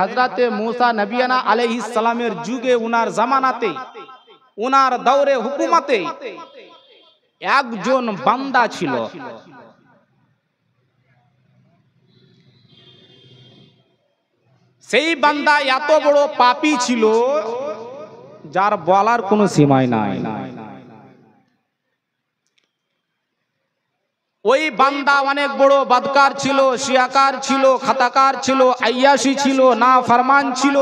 হযরতে মুসা নবিয়ানা আলাইহিস সালামের যুগে উনার জামানাতে উনার দৌরে হুকুমতে একজন বান্দা ছিল। সেই বান্দা এত বড় পাপী ছিল যার বলার কোনো সীমাই নাই। ওই বান্দা অনেক বড় বদকার ছিল, শিয়াকার ছিল, খাতাকার ছিল, আইয়াসি ছিল, না ফরমান ছিল।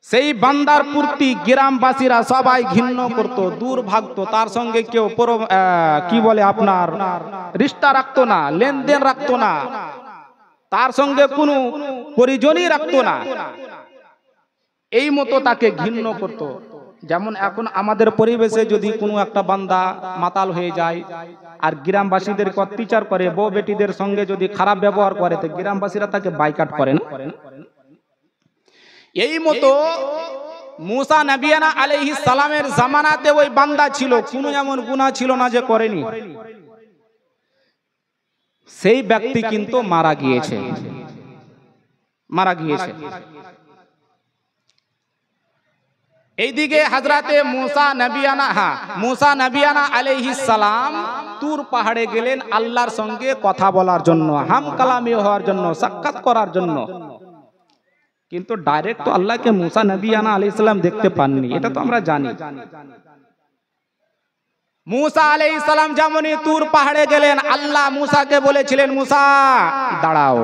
সেই বান্দার প্রতি গ্রামবাসীরা সবাই ঘৃণ্য করত, দূর ভাগতো। তার সঙ্গে কেউ কি বলে আপনার রিশতা রাখতো না, লেনদেন রাখতো না, তার সঙ্গে কোনো পরিজনই রাখতো না। এই মতো তাকে ঘৃণ্য করত। যেমন এখন আমাদের পরিবেশে যদি কোনো একটা বান্দা মাতাল হয়ে যায় আর গ্রামবাসীদেরকে অত্যাচার করে, বউ বেটিদের সঙ্গে যদি খারাপ ব্যবহার করে, তো গ্রামবাসীরা তাকে বাইকাট করে না। এই মতো মুসা নবিয়ানা আলাইহিস সালামের জামানাতে ওই বান্দা ছিল, কোনো এমন গুনাহ ছিল না যে করেনি। সেই ব্যক্তি কিন্তু মারা গিয়েছে। এইদিকে হযরতে মুসা নবিয়ানা আলাইহিস সালাম তুর পাহাড়ে গেলেন আল্লাহর সঙ্গে কথা বলার জন্য, হাম কালামি হওয়ার জন্য, সাক্ষাৎ করার জন্য। কিন্তু ডাইরেক্ট তো আল্লাহকে মুসা নবিয়ানা আলাইহিস সালাম দেখতে পাননি, এটা তো আমরা জানি। মুসা আলাইহিস সালাম যেমনই তুর পাহাড়ে গেলেন, আল্লাহ মুসাকে বলেছিলেন, মুসা দাঁড়াও,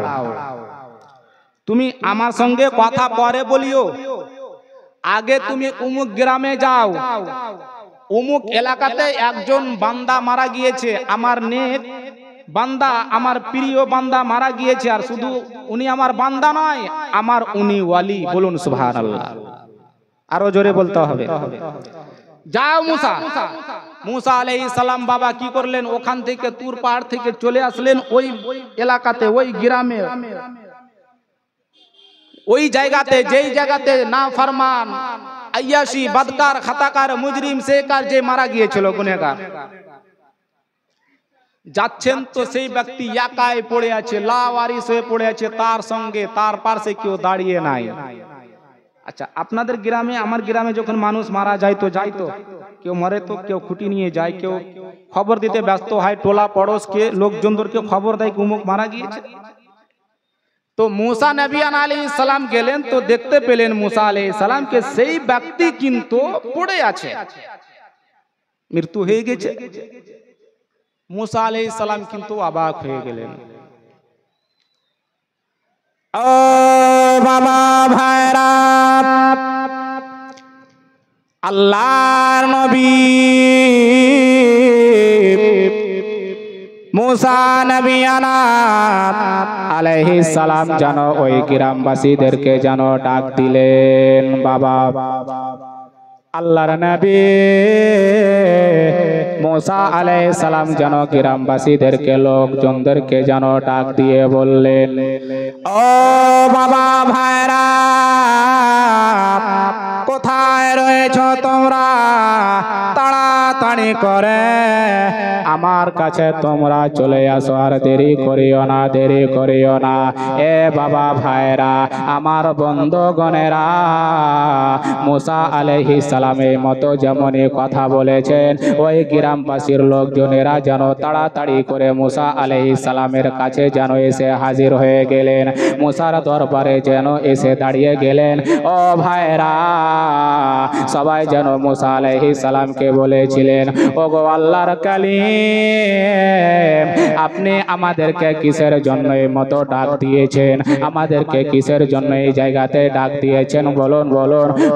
তুমি আমার সঙ্গে কথা পরে বলিও, আগে তুমি অমুক গ্রামে যাও, অমুক এলাকাতে একজন বান্দা মারা গিয়েছে, আমার নেক বান্দা, আমার প্রিয় বান্দা মারা গিয়েছে। আর শুধু উনি আমার বান্দা নয়, আমার উনি ওয়ালি। বলুন সুবহানাল্লাহ, আরো জোরে বলতে হবে। যাও মুসা আলাইহিস সালাম বাবা কি করলেন, ওখান থেকে তুর পাহাড় থেকে চলে আসলেন ওই এলাকাতে, ওই গ্রামে, ওই জায়গাতে, যেই জায়গাতে না ফরমান, আইয়াসি, বদকার, খাতাকার, মুজরিম, শেকার যে মারা গিয়েছিল, গুনেহগার। যাচ্ছেন তো সেই ব্যক্তি একাই পড়ে আছে, লাওয়ারিস হয়ে পড়ে আছে, তার সঙ্গে তার পাশে কেউ দাঁড়িয়ে নাই। আচ্ছা, আপনাদের গ্রামে, আমার গ্রামে যখন মানুষ মারা যায় তো কেউ মরে তো কেউ খুঁটি নিয়ে যায়, কেউ খবর দিতে ব্যস্ত হয়, টোলা পড়োশকে লোকজনদেরকে খবর দেয় অমুক মারা গিয়েছে। তো মুসা নবিয়ানা আলাইহিস সালাম গেলেন, তো দেখতে পেলেন মুসা আলাইহিস সালামকে সেই ব্যক্তি কিন্তু পড়ে আছে, মৃত্যু হয়ে গেছে। মুসা আলাইহিস সালাম কিন্তু অবাক হয়ে গেলেন। ও বাবা ভাইরা, আল্লাহর নবী মুসা নবিয়ানা আলাইহিস সালাম যেন ওই গ্রামবাসীদেরকে যেন ডাক দিলেন। বাবা, আল্লাহর নবী মুসা আলাইহিস সালাম যেন গ্রামবাসীদেরকে, লোকজনদেরকে যেন ডাক দিয়ে বললেন, ও বাবা ভাইরা, কোথায় রয়েছো তোমরা? তাড়াতাড়ি করে আমার কাছে তোমরা চলে আসো, আর দেরি করিও না। এ বাবা ভাইরা, আমার বন্ধুগণেরা, মুসা আলাইহিস সালামের মতো যেমনই কথা বলেছেন, ওই গ্রামবাসীর লোকজনেরা যেন তাড়াতাড়ি করে মুসা আলাইহিস সালামের কাছে যেন এসে হাজির হয়ে গেলেন, মুসার দরবারে যেন এসে দাঁড়িয়ে গেলেন। ও ভাইরা, সবাই যেন মুসা আলাইহিস সালামকে বলেছিলেন, ওগো আল্লাহর কালিম, আপনি আমাদেরকে কিসের জন্য এই মতো ডাক দিয়েছেন? আমাদেরকে কিসের জন্য এই জায়গাতে ডাক দিয়েছেন? বলুন।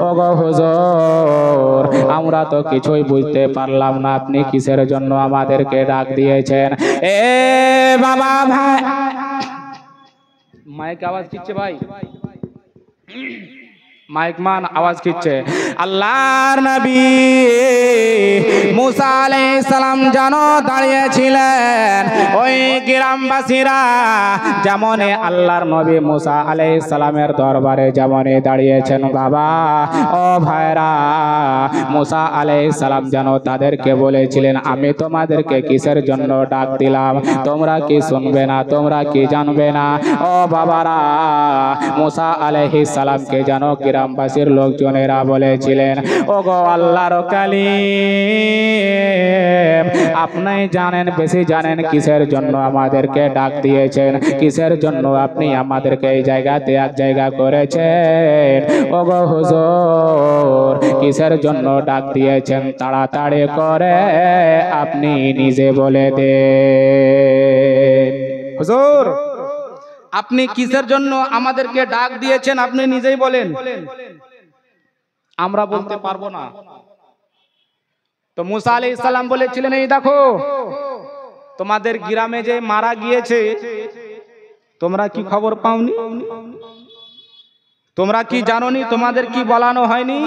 ওগো হুজুর, আমরা তো কিছুই বুঝতে পারলাম না, আপনি কিসের জন্য আমাদেরকে ডাক দিয়েছেন? এ বাবা ভাই, মাইক আওয়াজ দিচ্ছে ভাই, মাইক মান আওয়াজ দিচ্ছে। আল্লাহর নবী মুসা আলাইহিস সালাম যেন দাঁড়িয়েছিলেন ওই গ্রামবাসীরা যেমন আল্লাহর নবী মুসা আলাইহিস সালামের দরবারে যেমন দাঁড়িয়েছেন বাবা ও ভাইরা মুসা আলাইহিস সালাম যেন তাদেরকে বলেছিলেন আমি তোমাদেরকে কিসের জন্য ডাক দিলাম তোমরা কি শুনবে না তোমরা কি জানবে না ও বাবারা মুসা আলাইহিস সালামকে যেন গ্রামবাসীর লোকজনেরা বলেছিলেন ওগো আল্লাহর কালিম আপনি জানেন বেশি জানেন কিসের জন্য আমাদেরকে ডাক দিয়েছেন কিসের জন্য আপনি আমাদেরকে এই জায়গাতে এক জায়গা করেছেন ওগো হুজুর কিসের জন্য ডাক দিয়েছেন তাড়াতাড়ি করে আপনি নিজে বলে দেন হুজুর আপনি কিসের জন্য আমাদেরকে ডাক দিয়েছেন আপনি নিজেই বলেন আমরা বলতে পারবো না তো মুসা আলাইহিস সালাম বলেছিলেন এই দেখো তোমাদের গ্রামে যে মারা গিয়েছে তোমরা কি খবর পাওনি তোমরা কি জানোনি তোমাদের কি বলানো হয়নি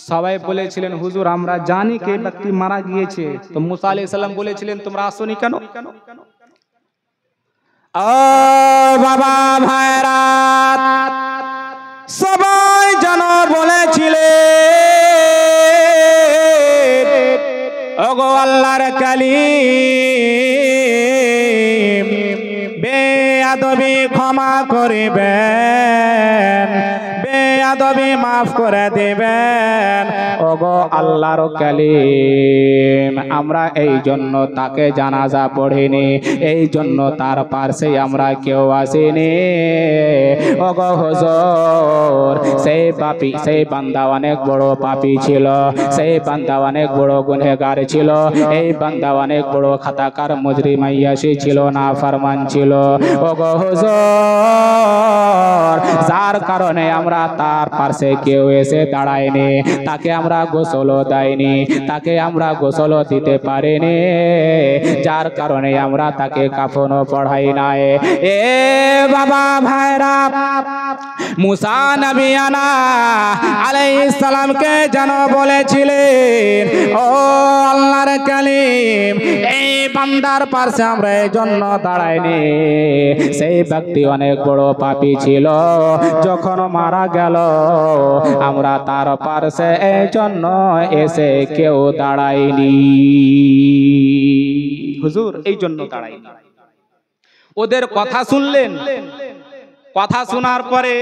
সবাই বলেছিলেন হুজুর আমরা জানি কে ব্যক্তি মারা গিয়েছে তো মুসা আলাইহিস সালাম বলেছিলেন তোমরা আসোনি কেন ও বাবা ভাইরা সবাই জানো বলেছিলেন ওগো আল্লাহর কালিম বেয়াদবি ক্ষমা করিবেন বেয়াদবি মাফ করে দিবেন ওগো আল্লাহর কালিম আমরা এই জন্য তাকে জানাজা পড়িনি এই জন্য তার পাশে আমরা কেউ আসিনি ওগো হুজুর সেই পাপী সেই বান্দা অনেক বড় পাপী ছিল সেই বান্দা অনেক বড় গুনহগার ছিল এই বান্দা অনেক বড় খাতাকার মুজরিম আইয়াসি ছিল না ফরমান ছিল ওগো হুজুর যার কারণে আমরা তার পাশে কেউ এসে দাঁড়ায়নি তাকে আমরা গোসলও দেয়নি তাকে আমরা গোসলও দিতে পারিনি যার কারণে আমরা তাকে কাফনও পড়াই নাই এ বাবা ভাইরা মুসা নবিয়ানা আলাইহিস সালামকে যেন বলেছিলেন ও আল্লাহর কালিম এই বান্দার পাশে আমরা এই জন্য দাঁড়াইনি সেই ব্যক্তি অনেক বড় পাপী ছিল যখন মারা গেল আমরা তার পাশে এই জন্য এসে কেউ দাঁড়াইনি হুজুর এই জন্য দাঁড়াইনি ওদের কথা শুনলেন কথা শোনার পরে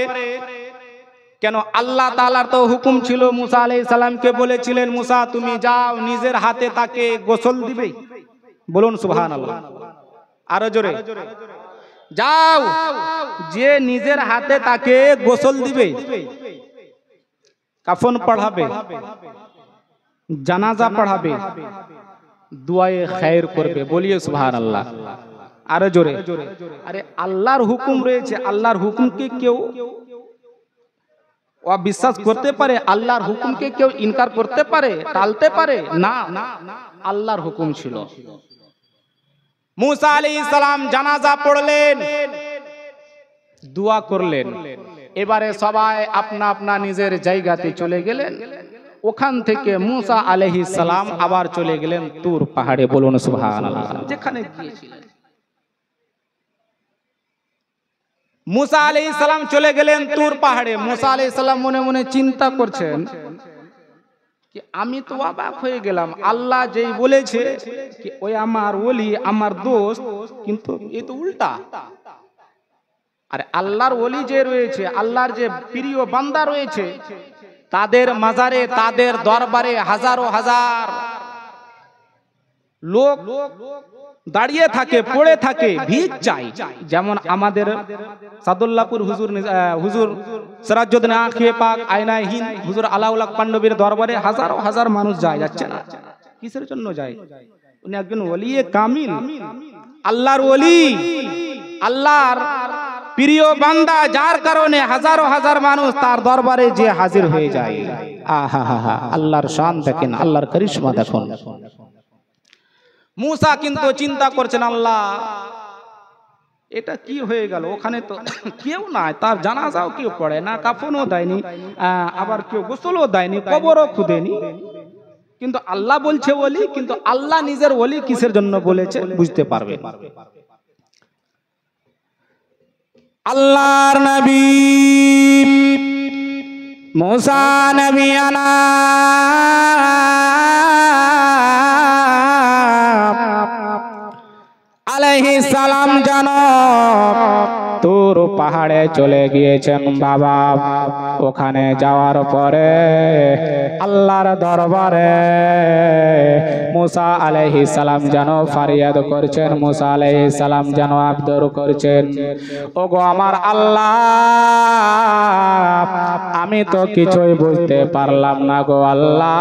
কেন আল্লাহ তাআলার তো হুকুম ছিল মুসা আলাইহিস সালামকে বলেছিলেন মুসা তুমি যাও নিজের হাতে তাকে গোসল দিবে বলুন সুবহানাল্লাহ আরো জোরে যাও যে নিজের হাতে তাকে গোসল দিবে কাফন পড়াবে জানাজা পড়াবে দুআয়ে খায়র করবে বলিয়ে সুবহানাল্লাহ আরো জোরে আরে আল্লাহর হুকুম রয়েছে আল্লাহর হুকুমকে কেউ অবিশ্বাস করতে পারে আল্লাহর হুকুমকে কেউ ইনকার করতে পারে টালতে পারে না আল্লাহর হুকুম ছিল মুসা আলাইহিস সালাম জানাজা পড়লেন দোয়া করলেন এবারে সবাই আপনা আপনা নিজের জায়গাতে চলে গেলেন ওখান থেকে মুসা আলাইহিস সালাম আবার চলে গেলেন তুর পাহাড়ে বলুন সুবহানাল্লাহ যেখানে গিয়েছিলেন মুসা আলাইহিস সালাম চলে গেলেন তুর পাহাড়ে মুসা আলাইহিস সালাম মনে মনে চিন্তা করছেন कि আমি তো অবাক হয়ে গেলাম আল্লাহ যেই বলেছে कि ওই আমার ওলি আমার দোস্ত কিন্তু এ তো উল্টা আরে আল্লাহর ওলি যে রয়েছে আল্লাহর যে প্রিয় বান্দা রয়েছে তাদের মাজারে তাদের দরবারে হাজারো হাজার লোক দাঁড়িয়ে থাকে পড়ে থাকে ভিক চাই যেমন আমাদের সাদুল্লাহপুর হুজুর সিরাজউদ্দিন আখিয়ে পাক আয়নায়ে হিন্দ হুজুর আলাউল হক পান্ডবীর দরবারে হাজারো হাজার মানুষ যায় যাচ্ছে না কিসের জন্য যায় উনি একজন ওলিয়ে কামিল আল্লাহর ওলি আল্লাহর প্রিয় বান্দা যার কারণে হাজারো হাজার মানুষ তার দরবারে যে হাজির হয়ে যায় আহা হা হা আল্লাহর শান দেখেন আল্লাহর করিশ্মা দেখুন মুসা কিন্তু চিন্তা করছেন আল্লাহ এটা কি হয়ে গেল ওখানে তো কেউ নাই তার জানাজাও কেউ পড়ে না কাফনও দেয়নি আবার কেউ গোসলও দেয়নি কবরও খুদেনি কিন্তু আল্লাহ বলছে ওলি, কিন্তু আল্লাহ নিজের ওলি কিসের জন্য বলেছে বুঝতে পারবে। আল্লাহর নবী মুসা নবী আলাইহিস সালাম জানো তুর পাহাড়ে চলে গিয়েছেন বাবা। ওখানে যাওয়ার পরে আল্লাহর দরবারে মুসা আলাইহিস সালাম যেন ফরিয়াদ করছেন, মুসা আলাইহিস সালাম যেন আবদর করছেন, ওগো আমার আল্লাহ, আমি তো কিছুই বুঝতে পারলাম না গো আল্লাহ,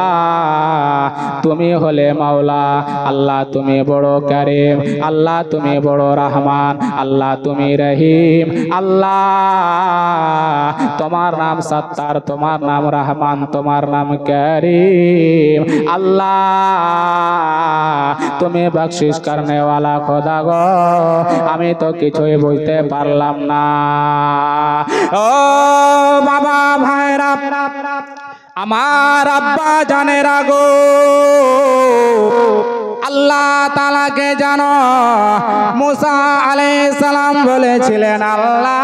তুমি হলে মাওলা, আল্লাহ তুমি বড় কারীম, আল্লাহ তুমি বড় রহমান, আল্লাহ তুমি রহিম, আল্লাহ তোমার নাম সত্তার, তোমার নাম রহমান, তোমার নাম করিম, আল্লাহ তুমি বখশিশ করনে वाला খোদা গো, আমি তো কিছুই বুঝতে পারলাম না। ও বাবা ভাইরা, আমার আব্বা জানেরা গো, আল্লাহ তাআলাকে জানো মুসা আলাইহিস সালাম বলেছিলেন, আল্লাহ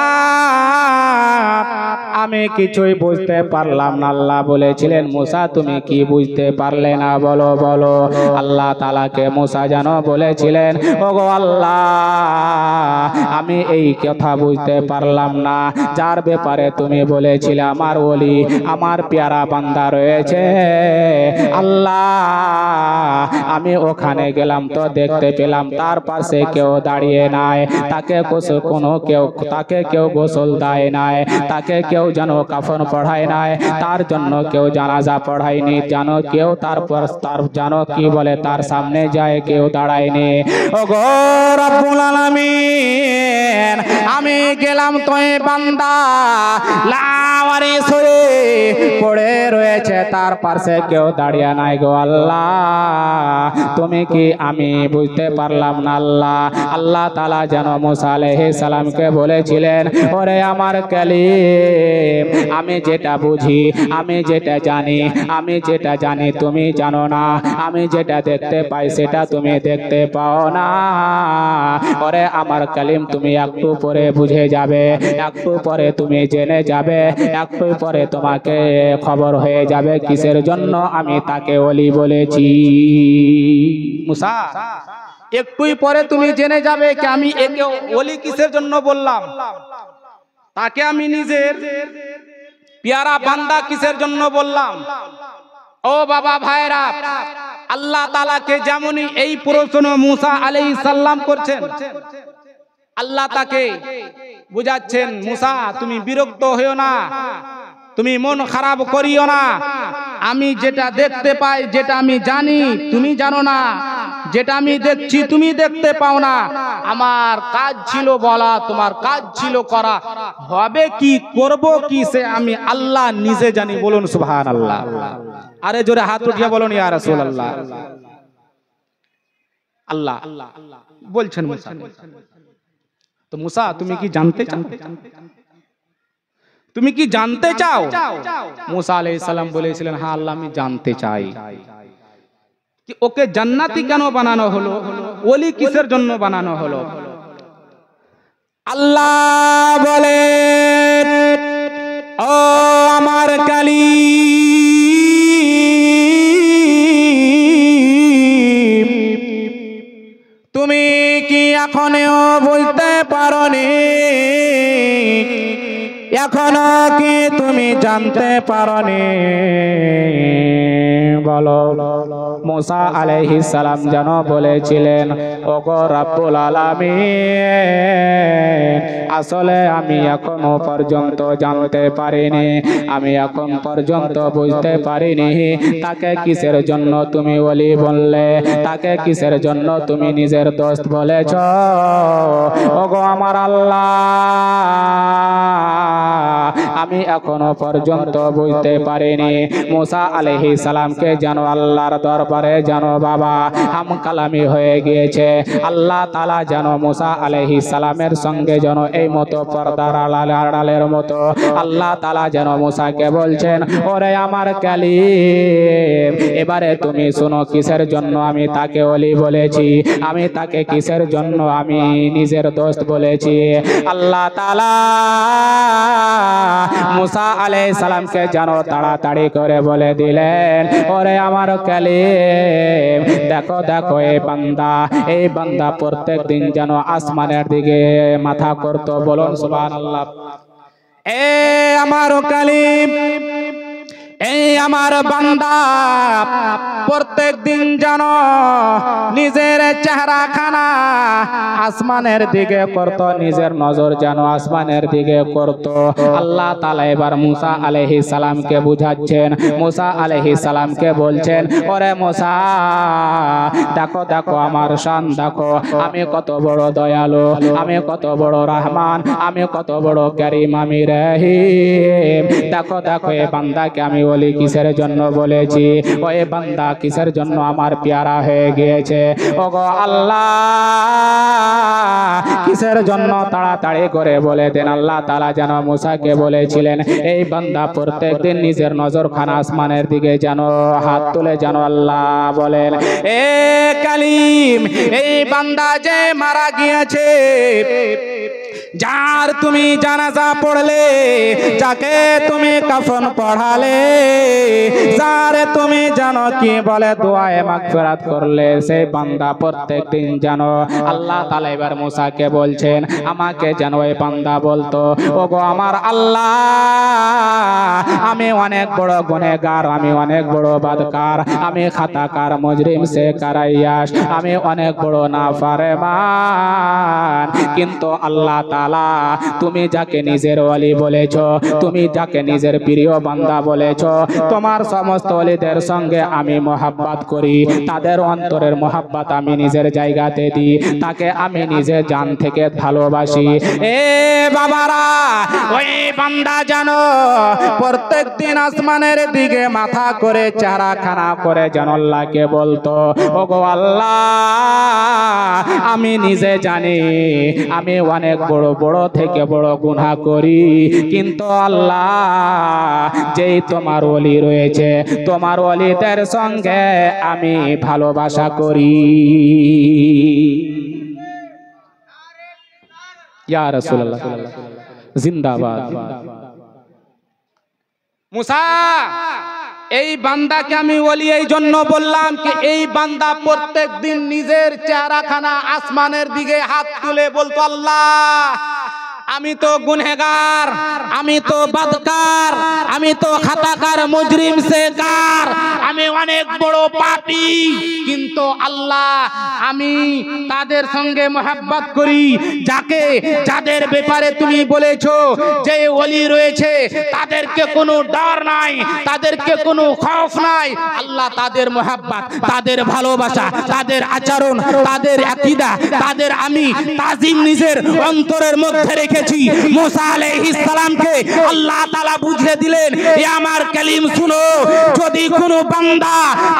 আমি কিছুই বুঝতে পারলাম না। আল্লাহ বলেছিলেন, মুসা তুমি কি বুঝতে পারলে না বলো বলো। আল্লাহ তাআলাকে মুসা জানো বলেছিলেন, ওগো আল্লাহ, আমি এই কথা বুঝতে পারলাম না যার ব্যাপারে তুমি বলেছিলে আমার ওলি, আমার পেয়ারা বান্দা রয়েছে। আল্লাহ আমি ওখানে গেলাম তো দেখতে পেলাম তার পাশে কেউ দাঁড়িয়ে নাই, তাকে কেউ গোসল দেয় নাই, তাকে কেউ যেন কাফন পড়ায় নাই, তার জন্য কেউ জানাজা পড়ায়নি, জানো কেউ তারপর তার জানো কি বলে তার সামনে যায় কেউ দাঁড়ায়নি। ওগো রব্বুল আলামিন, আমি গেলাম তো বান্দা লাওয়ারিস হয়ে পড়ে রয়েছে, তার পাশে কেউ দাঁড়িয়ে নাই গো আল্লাহ, তুমি কি আমি বুঝতে পারলাম না আল্লাহ। আল্লাহ তাআলা যেন মুসা আলাইহিস সালামকে বলেছিলেন, ওরে আমার কালিম, আমি যেটা বুঝি, আমি যেটা জানি তুমি জানো না, আমি যেটা দেখতে পাই সেটা তুমি দেখতে পাও না। ওরে আমার কালিম, তুমি একটু পরে বুঝে যাবে, একটু পরে তুমি জেনে যাবে, একটু পরে তোমাকে খবর হয়ে যাবে কিসের জন্য আমি তাকে ওলি বলেছি। মুসা, একটুই পরে তুমি জেনে যাবে কি আমি একে ওলি কিসের জন্য বললাম, তাকে আমি নিজের পেয়ারা বান্দা কিসের জন্য বললাম। ও বাবা ভাইরা, আল্লাহ তাআলাকে যেমনই এই প্রশ্ন মুসা আলাইহিস সালাম করছেন, আল্লাহ তাকে বুঝাচ্ছেন, মুসা তুমি বিরক্ত হইও না, তুমি মন খারাপ করিও না, আমি যেটা দেখতে পাই, যেটা আমি জানি তুমি জানো না, যেটা আমি দেখছি তুমি দেখতে পাও না, আমার কাজ ছিল বলা, তোমার কাজ ছিল করা, হবে কি করব কি সে আমি আল্লাহ নিজে জানি। বলুন সুবহানাল্লাহ। আরে জোরে হাত উঠিয়ে বলুন ইয়া রাসূলুল্লাহ। আল্লাহ বলছেন মুসা, তো মুসা তুমি কি জানতে চাও, তুমি কি জানতে চাও? মুসা আলাইহিস সালাম বলেছিলেন, হ্যাঁ আল্লাহ আমি জানতে চাই कि ओके जन्नती क्यों बनानो हलो, ओली किसर जन्नो बनानो हलो। अल्लाह बोले ओ अमर कलीम तुमी की एखोनो बुझते पारोनी, एखोनो की तुमी जानते पारोनी। বলো মুসা আলাইহিস সালাম যেন বলেছিলেন, ওগো রব্বুল আলামিন, আসলে আমি এখনো পর্যন্ত জানতে পারিনি, আমি এখন পর্যন্ত বুঝতে পারিনি তাকে কিসের জন্য তুমি ওলি বললে, তাকে কিসের জন্য তুমি নিজের দোস্ত বলেছ। ওগো আমার আল্লাহ, আমি এখনো পর্যন্ত বুঝতে পারিনি। মুসা আলাইহিস সালামকে যেন আল্লাহর দরবারে যেন বাবা হাম কালামি হয়ে গিয়েছে। আল্লাহ তাআলা যেন মুসা আলাইহিস সালামের সঙ্গে যেন এই মতো পর্দার আড়ালের মতো আল্লাহ তাআলা যেন মুসাকে বলছেন, ওরে আমার কালিম, এবারে তুমি শোনো কিসের জন্য আমি তাকে ওলি বলেছি, আমি তাকে কিসের জন্য আমি নিজের দোস্ত বলেছি। আল্লাহ তাআলা মুসা আলাইহিস সালামকে যেন তাড়াতাড়ি করে বলে দিলেন, ওরে আমার কালিম, দেখো দেখো এই বান্দা প্রত্যেক দিন যেন আসমানের দিকে মাথা করতো। বলুন সুবহানাল্লাহ। এ আমার কালিম, এই আমার বান্দা প্রত্যেক দিন যেন নিজের চেহারা খানা আসমানের দিকে করত, নিজের নজর যেন আসমানের দিকে করত। আল্লাহ তাআলা এবার মুসা আলাইহিস সালামকে বুঝাচ্ছেন, মুসা আলাইহিস সালামকে বলছেন, ওরে মুসা, দেখো দেখো আমার শান দেখো, আমি কত বড় দয়ালু, আমি কত বড় রহমান, আমি কত বড় কারীম, আমি রহিম। দেখো দেখো এই বান্দাকে আমি বলি কিসের জন্য বলেছি, ওই বান্দা কিসের জন্য আমার পেয়ারা হয়ে গিয়েছে। ওগো আল্লাহ, কিসের জন্য তাড়াতাড়ি করে বলে দেন। আল্লাহ তাআলা যেন মুসাকে বলেছিলেন, এই বান্দা প্রত্যেকদিন নিজের নজরখানা আসমানের দিকে যেন হাত তুলে যেন আল্লাহ বলেন, এ কালিম, এই বান্দা যে মারা গিয়েছে, যার তুমি জানাজা পড়লে, যাকে তুমি কাফন পড়ালে, যার তুমি জানো কি বলে দোয়ায়ে মাগফিরাত করলে, সেই বান্দা প্রত্যেকদিন জানো। আল্লাহ তাআলা এবার মুসাকে বলছেন, আমাকে যেন ওই বান্দা বলতো, ওগো আমার আল্লাহ, আমি অনেক বড় গুনাহগার, আমি অনেক বড় বাদকার, আমি খাতাকার, মুজরিম সে কারাইয়াস, আমি অনেক বড় নাফরমান। কিন্তু আল্লাহ তাআলা, তুমি যাকে নিজের ওলি বলেছো, তুমি যাকে নিজের প্রিয় বান্দা বলেছো, তোমার সমস্ত ওলিদের সঙ্গে আমি মোহাব্বত করি, তাদের অন্তরের মোহাব্বত আমি নিজের জায়গাতে দিই, তাকে আমি নিজে জান থেকে ভালোবাসি। এ বাবারা, ওই বান্দা জানো প্রত্যেক দিন আসমানের দিকে মাথা করে চেহারা খানা করে যেন আল্লাহকে বলতো, ওগো আল্লাহ, আমি নিজে জানি আমি অনেক বড় বড় থেকে বড় গুনাহ করি, কিন্তু আল্লাহ, যেই তোমার ওলি রয়েছে, তোমার ওলিদের সঙ্গে আমি ভালোবাসা করি। ইয়া রাসূলুল্লাহ জিন্দাবাদ। মুসা, এই বান্দাকে আমি ওলি এই জন্য বললাম কি এই বান্দা প্রত্যেক দিন নিজের চেহারাখানা আসমানের দিকে হাত তুলে বলতো, আল্লাহ, আমি তো গুনহগার, আমি তো বাদকার, আমি তো খাতাকার, মুজরিম সেকার, আমি অনেক বড় পাপী, কিন্তু আল্লাহ, আমি তাদের সঙ্গে মোহাব্বত করি, যাকে যাদের ব্যাপারে তুমি বলেছো যে ওলি রয়েছে, তাদেরকে কোনো ডর নাই, তাদেরকে কোনো খৌফ নাই। আল্লাহ, তাদের মোহাব্বত, তাদের ভালোবাসা, তাদের আচরণ, তাদের আকীদা, তাদের আমি তাজিম নিজের অন্তরের মধ্যে রেখে মুসা আলাইহিস সালামকে আল্লাহ তাআলা বুঝিয়ে দিলেন, এ আমার কালিম শুনো, যদি কোনো বান্দা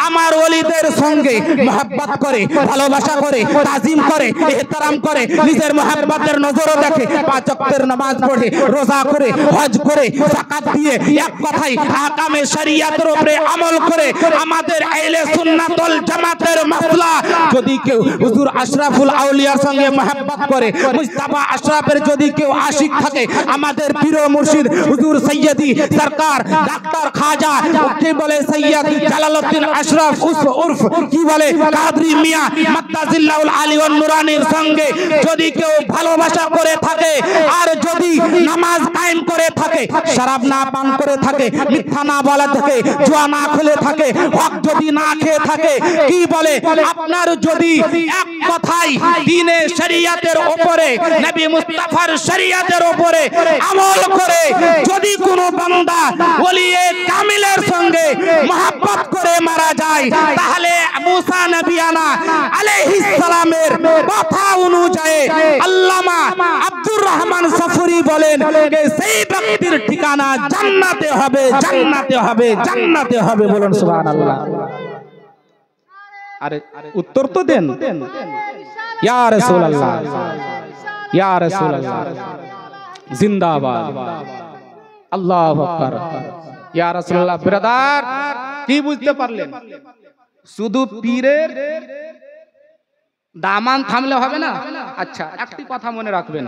আমার ওলিদের সঙ্গে মোহাব্বত করে, ভালোবাসা করে, তাজিম করে, ইহতিরাম করে, নিজের মোহাব্বতের নজরও দেখে, পাঁচ ওয়াক্তের নামাজ পড়ে, রোজা করে, হজ করে, যাকাত দিয়ে, এক কথায় আহকামে শরিয়তের উপরে আমল করে, আমাদের আহলে সুন্নাত ওয়াল জামাতের মাসলা, যদি কেউ হুজুর আশরাফুল আউলিয়ার সঙ্গে মোহাব্বত করে, মুস্তাফা আশরাফের যদি কেউ আশিক থাকে, আমাদের পীর মুর্শিদ হুজুর সৈয়দি সরকার ডাক্তার খাজা কি বলে সৈয়দ জালালউদ্দিন আশরাফ উর্ফ কি বলে কাদরি মিয়া মাত্তাজিল্লাহুল আলী ওয়ান নুরানির সঙ্গে যদি কেউ ভালোবাসা করে থাকে, আর যদি নামাজ কায়েম করে থাকে, শরাব না পান করে থাকে, মিথ্যা না বলা থাকে, জুয়া না খেলে থাকে, হক যদি না খেয়ে থাকে, কি বলে আপনার যদি এক কথাই দ্বীনে শরীয়তের উপরে, নবী মুস্তাফার শরীয়তের উপরে আমল করে, যদি কোনো বান্দা ওলিয়ে কামিলের সঙ্গে মহব্বত করে মারা যায়, তাহলে মুসা নবিয়ানা আলাইহিস সালামের কথা অনুযায়ী আল্লামা আব্দুর রহমান সফুরি বলেন যে সেই ব্যক্তির ঠিকানা জান্নাতে হবে, জান্নাতে হবে, জান্নাতে হবে। বলুন সুবহানাল্লাহ। আরে উত্তর তো দেন। ইয়া রাসূলুল্লাহ, ইয়া রাসূলুল্লাহ, জিন্দাবাদ, আল্লাহু আকবার। ইয়া রাসূলুল্লাহ। ব্রাদার, কি বুঝতে পারলেন? শুধু পীরের দামান থামলে হবে না। আচ্ছা, একটি কথা মনে রাখবেন,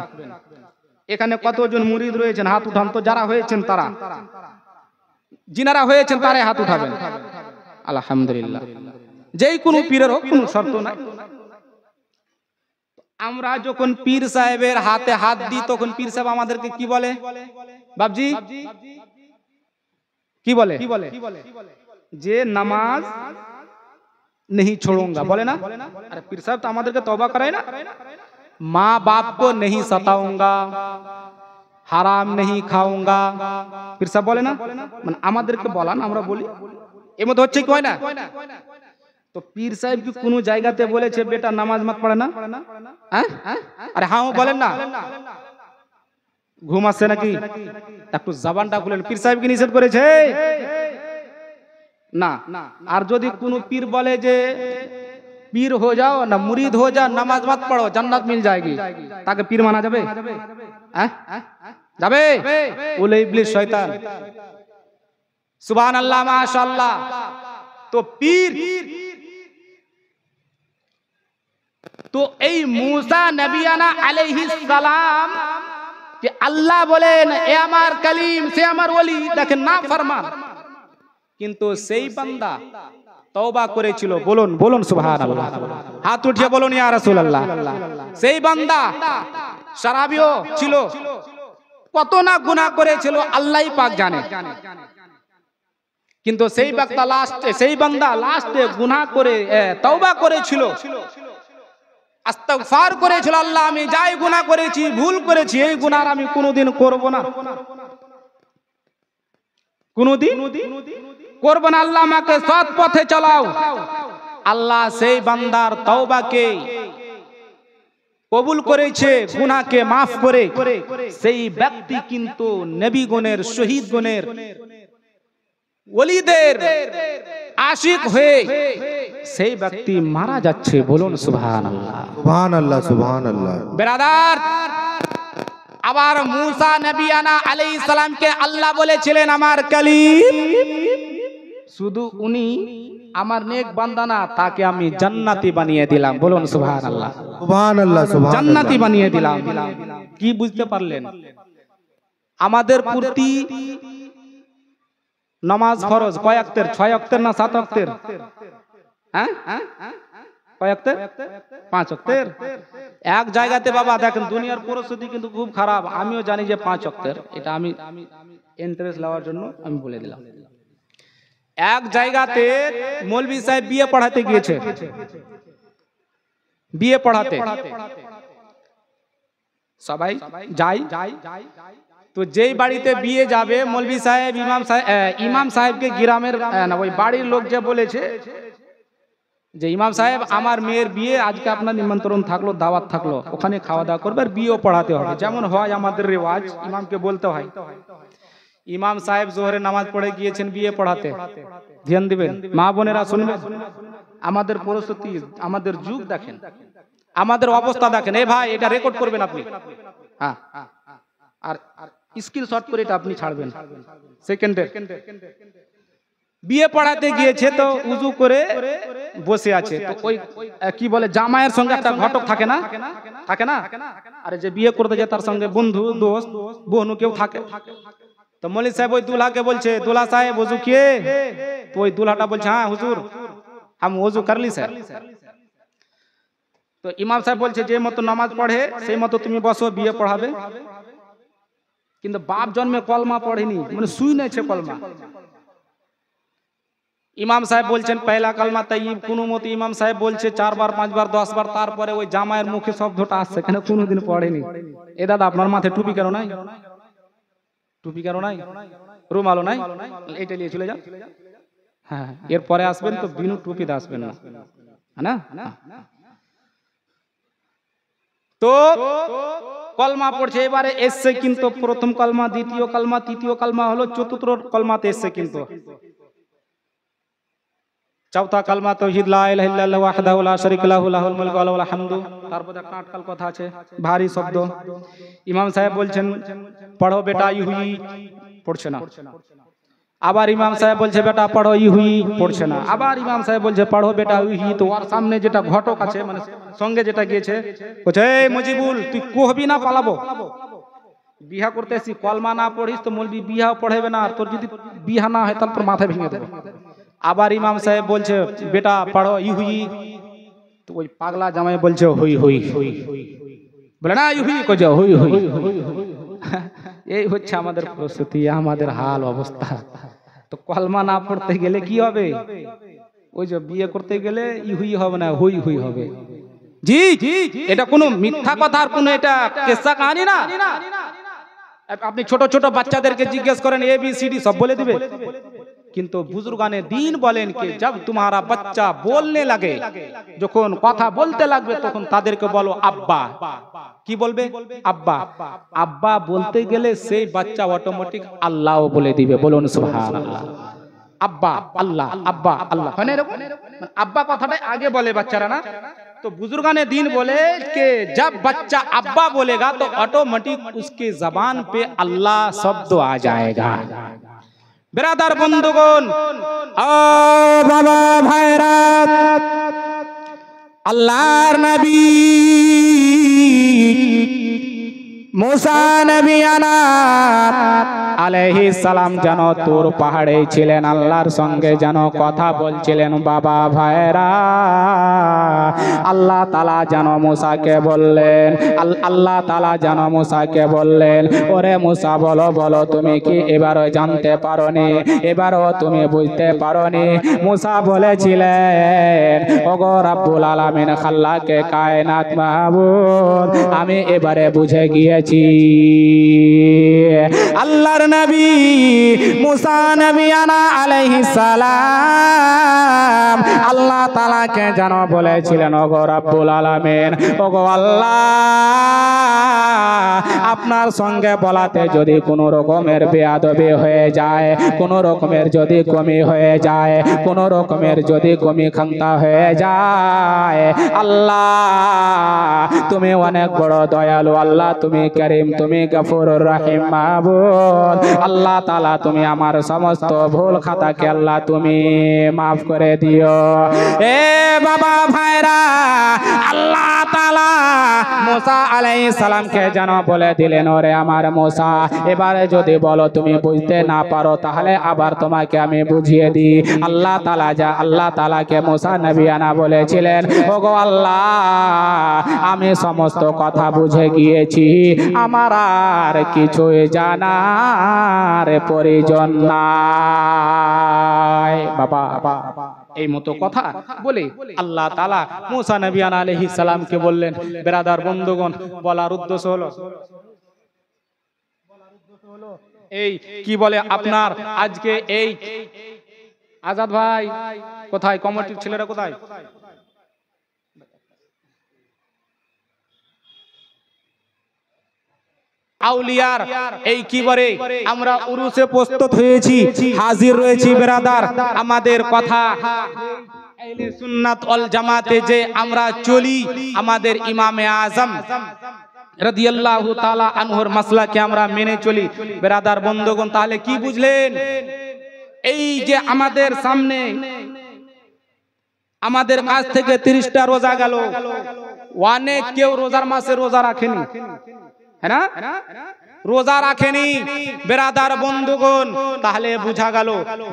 এখানে কতজন মুরিদ রয়েছেন হাত উঠান তো। যারা হয়েছেন তারা, যিনারা হয়েছেন তারাই হাত উঠাবেন। আলহামদুলিল্লাহ। যেই কোনো পীরের হোক, কোনো শর্ত নাই। আমরা যখন পীর সাহেবের হাতে হাত দিই তখন পীর সাহেব আমাদেরকে কি বলে? বাবজি কি বলে? যে নামাজ नहीं छोड़ूंगा, बोले ना। अरे पीर साहब तो আমাদেরকে তওবা করায় না। माँ बाप को नहीं सताऊंगा, হারাম नहीं खाऊंगा, পীর সাহেব বলে না। মানে আমাদেরকে বলান, আমরা বলি। এর মধ্যে হচ্ছে কি হয় না? তো পীর সাহেব কি কোনো জায়গাতে বলেছে বেটা নামাজ মত পড়ে না? হ্যাঁ? আরে হ্যাঁ বলেন না। ঘুম আসছে নাকি? একটু জবানটা খুলেন। পীর সাহেব কি নিষেধ করেছে? না। আর যদি কোনো পীর বলে যে পীর हो जाओ ना, मुरीद हो जा, नमाज मत पढ़ो, जन्नत मिल जाएगी, তাকে পীর মানা যাবে? হ্যাঁ যাবে? ওলে ইবলিস শয়তান। সুবহানাল্লাহ, মাশাআল্লাহ। তো পীর, তো এই মুসা নবিয়ানা আলাইহিস সালাম যে আল্লাহ বলেন এ আমার কালিম, সে আমার ওলি, দেখেন না ফরমান, কিন্তু সেই বান্দা তওবা করেছিল। বলুন বলুন সুবহানাল্লাহ। হাত উঠিয়ে বলুন ইয়া রাসূলুল্লাহ। সেই বান্দা শরাবিও ছিল, কত না গুনাহ করেছিল আল্লাহই পাক জানে। কিন্তু সেই বান্দা লাস্টে গুনাহ করে তওবা করেছিল, ইস্তিগফার করেছিল, আল্লাহ আমি যাই গুনাহ করেছি, ভুল করেছি, এই গুনাহ আমি কোনোদিন করব না, কোনোদিন করব না, আল্লাহ আমাকে সৎ পথে চালাও। আল্লাহ সেই বান্দার তওবাকে কবুল করেছে, গুনাহকে maaf করে সেই ব্যক্তি কিন্তু নবীগণের, শহীদগণের, ওলিদের আশিক হয়ে সেই ব্যক্তি মারা যাচ্ছে। বলুন সুবহানাল্লাহ, সুবহানাল্লাহ, সুবহানাল্লাহ। ব্রাদার, আবার মুসা নবিয়ানা আলাইহিস সালামকে আল্লাহ বলেছিলেন আমার কালিম, শুধু উনি আমার নেক বান্দা না, তাকে আমি জান্নাতি বানিয়ে দিলাম। বলুন সুবহানাল্লাহ, সুবহানাল্লাহ, সুবহানাল্লাহ। জান্নাতি বানিয়ে দিলাম। কি বুঝতে পারলেন? আমাদের প্রতি নামাজ ফরজ কয় ওয়াক্তের? 6 ওয়াক্তের না 7 ওয়াক্তের? হ্যাঁ কয় ওয়াক্তের? 5 ওয়াক্তের। এক জায়গাতে বাবা দেখেন, দুনিয়ার পরিস্থিতি কিন্তু খুব খারাপ, আমিও জানি যে 5 ওয়াক্তের, এটা আমি ইন্টারেস্ট নেওয়ার জন্য আমি বলে দিলাম। এক জায়গাতে মৌলভী সাহেব বিয়ে পড়াতে গিয়েছে, বিয়ে পড়াতে সবাই যায়। তো যেই বাড়িতে বিয়ে যাবে মৌলভী সাহেব, ইমাম সাহেবকে গ্রামের না ওই বাড়ির লোক যে বলেছে যে ইমাম সাহেব আমার মেয়ের বিয়ে আজকে আপনার নিমন্ত্রণ থাকলো, দাওয়াত থাকলো, ওখানে খাওয়া দাওয়া করবে আর বিয়েও পড়াতে হবে, যেমন হয় আমাদের রেওয়াজ, ইমামকে বলতে হয়। ইমাম সাহেব জোহরের নামাজ পড়ে গিয়েছেন বিয়ে পড়াতে। ধ্যান দিবেন মা বোনেরা, শুনবেন। আমাদের পরিস্থিতি, আমাদের যুগ দেখেন, আমাদের অবস্থা দেখেন। এ ভাই এটা রেকর্ড করবেন আপনি, হ্যাঁ, আর স্ক্রিনশট করে এটা আপনি ছাড়বেন সেকেন্ডে। বিয়ে পড়াতে গিয়েছে তো উজু করে বসে আছে, তো ওই কি বলে জামাইয়ের সঙ্গে একটা ঘটক থাকে না, থাকে না? আরে যে বিয়ে করতে যায় তার সঙ্গে বন্ধু, দোস্ত, বোন কেউ থাকে। তো মৌলভী সাহেব ওই দুल्हा বলছে, দুल्हा সাহেব ওযু কিয়ে? তো ওই দুल्हाটা বলছে হ্যাঁ হুজুর हम ওযু করলি স্যার। তো ইমাম সাহেব বলছে যে মতো নামাজ পড়ে সেই মতো তুমি বসো, বিয়ে পড়াবে। কিন্তু বাপ জন্মে কলমা পড়েনি, মানে শুই নেছে কলমা। ইমাম সাহেব বলছেন পয়লা কালমা তাইয়িব, কোনো মতে ইমাম সাহেব বলছে 4 বার 5 বার 10 বার, তারপরে ওই জামাইয়ের মুখে শব্দটা আসছে, কেন কোনোদিন পড়েনি। এ দাদা আপনার মাথায় টুপি কেন নাই? টুপি কেন নাই? রুমালও নাই? এটা নিয়ে চলে যান। হ্যাঁ, এরপরে আসবেন তো বিনু টুপিতে আসবেন না, না? তো কলমা পড়ছে, এবারে এসছে কিন্তু প্রথম কলমা, দ্বিতীয় কলমা, তৃতীয় কলমা হলো, চতুর্থ কলমাতে এসছে কিন্তু চৌথা কলমা তাওহীদ লা ইলাহা ইল্লাল্লাহু ওয়াহদাহু লা শারীকা লাহু লাহুল মুলকু ওয়া লাহুল হামদু। তারপর একটা আটকাল কথা আছে, ভারী শব্দ। ইমাম সাহেব বলছেন পড়ো বেটা ইহুই, পড়ছে না। আবার ইমাম সাহেব বলছে বেটা পড়ো ইহুই, পড়ছে না। আবার ইমাম সাহেব বলছে পড়ো বেটা ইহুই। তো ওর সামনে যেটা ঘটক আছে, মানে সঙ্গে যেটা গিয়েছে, বলছে এই মুজিবুল তুই কহবি না পালাবো, বিহা করতে এসি, কলমা না পড়িস তো মৌলবি বিহা পড়াবে না, আর তোর যদি বিহা না হয় তারপর মাথায় ভেঙে দেবে। আবার ইমাম সাহেব বলছে বেটা পড়ো ইহুই, তো ওই পাগলা জামাই বলছে হুই হুই, বলে না ইহুই কইছে হুই হুই। এই হচ্ছে আমাদের প্রস্তুতি, আমাদের হাল অবস্থা। তো কলমা না পড়তে গেলে কি হবে? ওই যে বিয়ে করতে গেলে ইহুই হবে না, হুই হুই হবে। জি জি, এটা কোনো মিথ্যা কথা, আর কোনো এটা কিস্সা কাহিনী না। আপনি ছোট ছোট বাচ্চাদেরকে জিজ্ঞেস করেন ABCD সব বলে দিবে, কিন্তু বুজুর্গানে দ্বীন বলেন কি জব তোমারা বাচ্চা বলনে লাগে, যখন কথা বলতে লাগবে তখন তাদেরকে বলো আব্বা। কি বলবে? আব্বা। আব্বা বলতে গেলে সেই বাচ্চা অটোমেটিক আল্লাহও বলে দিবে, বলুন সুবহানাল্লাহ। আব্বা আল্লাহ, আব্বা আল্লাহ, হয় না এরকম? আব্বা কথাটাই আগে বলে বাচ্চারা, না? तो बुजुर्गाने दीन बोले कि जब बच्चा अब्बा बोलेगा तो ऑटोमेटिक उसके जबान पे अल्लाह शब्द आ जाएगा। बिरादर बंधुगण, ओ बाबा भाईरा, अल्लाहर नबी मूसा नबी আলাইহিস সালাম যেন তুর পাহাড়ে ছিলেন, আল্লাহর সঙ্গে যেন কথা বলছিলেন। বাবা ভাইরা, আল্লাহ তাআলা যেন মুসাকে বললেন, আল্লাহ তাআলা যেন মুসাকে বললেন, ওরে মুসা বলো বলো তুমি কি এবারও জানতে পারোনি, এবারও তুমি বুঝতে পারোনি? মুসা বলেছিলেন ওগো রাব্বুল আলামিন, খাল্লাকে কায়নাত মাহবুব, আমি এবারে বুঝে গিয়েছি। আল্লাহর নবী মুসা নবী আলাইহিস সালাম আল্লাহ তাআলাকে যেন বলেছিলেন ওগো রাব্বুল আলামিন, ওগো আল্লাহ, আপনার সঙ্গে বলাতে যদি কোনো রকমের বেয়াদবি হয়ে যায়, কোনো রকমের যদি কমি হয়ে যায়, কোনো রকমের যদি কমি খান্তা হয়ে যায়, আল্লাহ তুমি অনেক বড় দয়ালু, আল্লাহ তুমি করিম, তুমি গফুরুর রহিম মাহবুব। আল্লাহ তাআলা তুমি আমার সমস্ত ভুল খাতাকে আল্লাহ তুমি মাফ করে দিও। এ বাবা ভাইরা, আল্লাহ তাআলা মুসা আলাইহিস সালামকে যেন বলে দিলেন, ওরে আমার মুসা, এবারে যদি বলো তুমি বুঝতে না পারো তাহলে আবার তোমাকে আমি বুঝিয়ে দিই। আল্লাহ তাআলাকে মুসা নবী বলেছিলেন, ওগো আল্লাহ, আমি সমস্ত কথা বুঝে গিয়েছি, আমার আর কিছুই জানার প্রয়োজন নাই। বাবা এই মতো কথা বলে আল্লাহ তাআলা মুসা নবী আলাইহিস সালামকে বললেন। বিরাদার বন্ধুগণ, বলার উদ্দেশ্য হলো এই কি বলে আপনার আজকে এই আজাদ ভাই কোথায়, কমিটির ছেলেরা কোথায়? আউলিয়ার এই কি বলে আমরা উরুসে প্রস্তুত হয়েছি, হাজির রয়েছি। বিরাদার, আমাদের কথা আহলে সুন্নাত ওয়াল জামাতে যে আমরা চলি, আমাদের ইমামে আজম রাদিয়াল্লাহু তাআলা আনহুর মাসলাকে আমরা মেনে চলি। বিরাদার বন্ধুগণ, তাহলে কি বুঝলেন? এই যে আমাদের সামনে, আমাদের কাছ থেকে 30টা রোজা গেল, অনেক কেউ রোজার মাসে রোজা রাখেনি, है ना, রোজা রাখেনি। বিরাদার বন্ধুগণ, তাহলে বোঝা গেল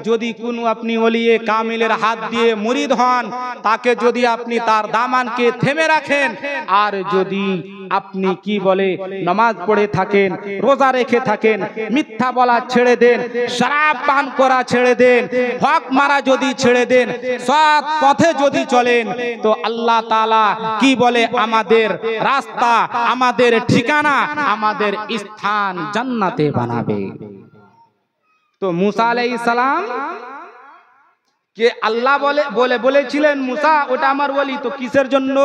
যদি কোন আপনি ওলিয়ে কামিলের হাত দিয়ে মুরিদ হন, তাকে যদি আপনি তার দামানকে থেমে রাখেন, আর যদি আপনি কি বলে নামাজ পড়ে থাকেন, রোজা রেখে থাকেন, মিথ্যা বলা ছেড়ে দেন, শরাব পান করা ছেড়ে দেন, হক মারা যদি ছেড়ে দেন, সৎ পথে যদি চলেন, তো আল্লাহ তাআলা কি বলে আমাদের রাস্তা, আমাদের ঠিকানা, আমাদের স্থান জান্নাতে বানাবে। তো মুসা আলাইহিস সালাম কে আল্লাহ বলেছিলেন মুসা ওটা আমার ওলি, তো কিসের জন্য?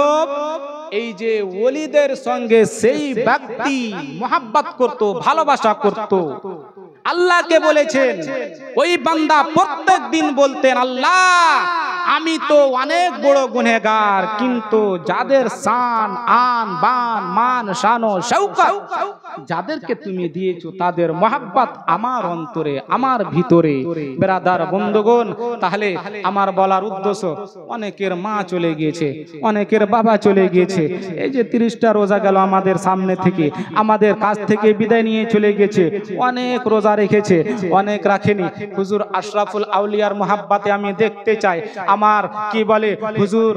এই যে ওলিদের সঙ্গে সেই ব্যক্তি মোহাব্বত করত, ভালোবাসা করত, আল্লাহকে বলেছেন ওই বান্দা প্রত্যেক দিন বলতেন, আল্লাহ আমি তো অনেক বড় গুনেহগার, কিন্তু যাদের শান আন বান মান শান ও শৌকত যাদেরকে তুমি দিয়েছো তাদের মোহাব্বত আমার অন্তরে আমার ভিতরে। বেরাদার বন্ধুগণ, তাহলে আমার বলার উদ্দেশ্য, অনেকের মা চলে গিয়েছে, অনেকের বাবা চলে গিয়েছে, এই যে 30টা রোজা গেল আমাদের সামনে থেকে, আমাদের কাছ থেকে বিদায় নিয়ে চলে গেছে। অনেক রোজা রেখেছে, অনেক রাখেনি। হুজুর আশরাফুল আউলিয়ার মোহাব্বতে আমি দেখতে চাই, আমার কি বলে হুজুর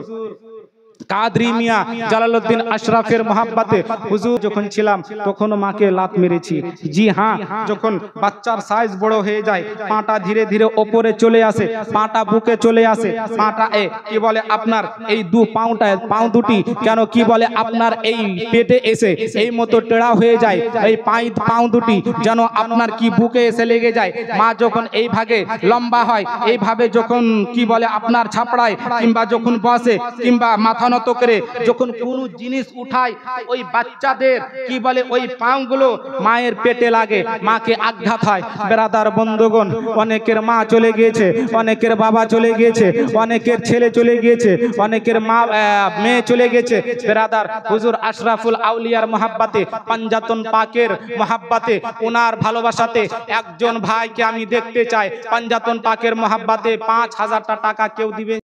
কাদরি মিয়া জালালউদ্দিন আশরাফের মোহাব্বতে হুজুর যখন ছিলাম তখনও মাকে লাত মেরেছি। জি হ্যাঁ, যখন বাচ্চার সাইজ বড় হয়ে যায়, পাটা ধীরে ধীরে ওপরে চলে আসে, পাটা বুকে চলে আসে, পাটা কি বলে আপনার এই পাও দুটি কেন কি বলে আপনার এই পেটে এসে এই মতো টেড়া হয়ে যায়, এই পাও দুটি যেন আপনার কি বুকে এসে লেগে যায়। মা যখন এই ভাগে লম্বা হয়, এইভাবে যখন কি বলে আপনার ছাপড়ায় কিংবা যখন বসে কিংবা মাথা নত করে যখন কোন জিনিস উঠায়, ওই বাচ্চাদের কি বলে ওই পাগুলো মায়ের পেটে লাগে, মাকে আঘাত হয়। বেরাদার বন্ধুগণ, অনেকের মা চলে গিয়েছে, অনেকের বাবা চলে গিয়েছে, অনেকের ছেলে চলে গিয়েছে, অনেকের মেয়ে চলে গেছে। বেরাদার হুজুর আশরাফুল আউলিয়ার মোহাব্বতে, পাঞ্জাতন পাকের মোহাব্বতে, ওনার ভালোবাসাতে একজন ভাইকে আমি দেখতে চাই, পাঞ্জাতন পাকের মোহাব্বতে 5000 টাকা কেউ দিবে।